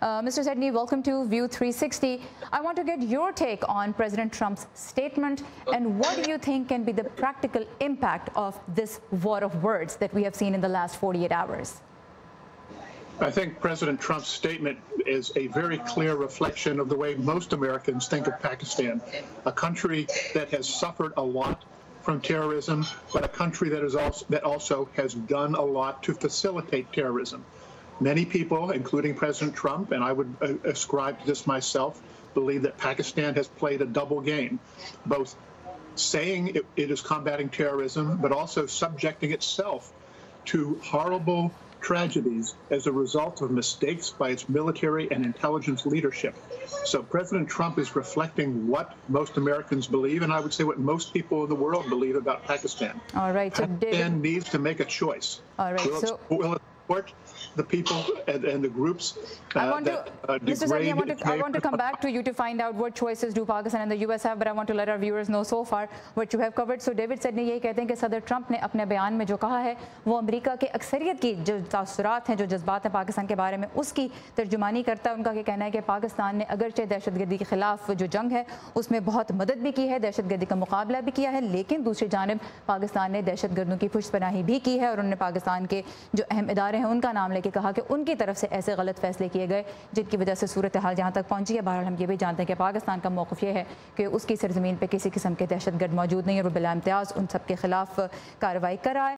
Mr. Sedney, welcome to View 360. I want to get your take on President Trump's statement and what do you think can be the practical impact of this war of words that we have seen in the last 48 hours? I think President Trump's statement is a very clear reflection of the way most Americans think of Pakistan, a country that has suffered a lot from terrorism, but a country that also has done a lot to facilitate terrorism. Many people, including President Trump, and I would ascribe to this myself, believe that Pakistan has played a double game, both saying it is combating terrorism, but also subjecting itself to horrible tragedies as a result of mistakes by its military and intelligence leadership. So President Trump is reflecting what most Americans believe, and I would say what most people in the world believe about Pakistan. All right. So Pakistan needs to make a choice. All right. Will it support the people and the groups Mr. Sedney, I want to come back to you to find out what choices do Pakistan and the US have, but I want to let our viewers know so far what you have covered. So David Sedney यही कहते हैं कि सदर Trump ने अपने बयान में जो कहा है वो अमेरिका के अक्सरियत की जो तासुरात हैं, जो जज्बात हैं पाकिस्तान के बारे में, उसकी तर्जुमानी करता है। उनका ये कहना है कि पाकिस्तान ने अगरचे दहशतगर्दी के खिलाफ जो जंग है उसमें बहुत मदद भी की है, दहशतगर्दी का मुकाबला भी किया है, लेकिन दूसरी जानब पाकिस्तान ने दहशतगर्दों की पुष्टपनाही भी की है और उन्होंने पाकिस्तान के जो अहम इदारे हैं उनका नाम लेके कहा कि उनकी तरफ से ऐसे गलत फैसले किए गए जिनकी वजह से सूरत हाल जहाँ तक पहुँची है। बहरहाल हम ये भी जानते हैं कि पाकिस्तान का मौक़िफ़ ये है कि उसकी सरज़मीन पर किसी किस्म के दहशतगर्द मौजूद नहीं है और बिला इम्तियाज़ उन सब के खिलाफ कार्रवाई कराए।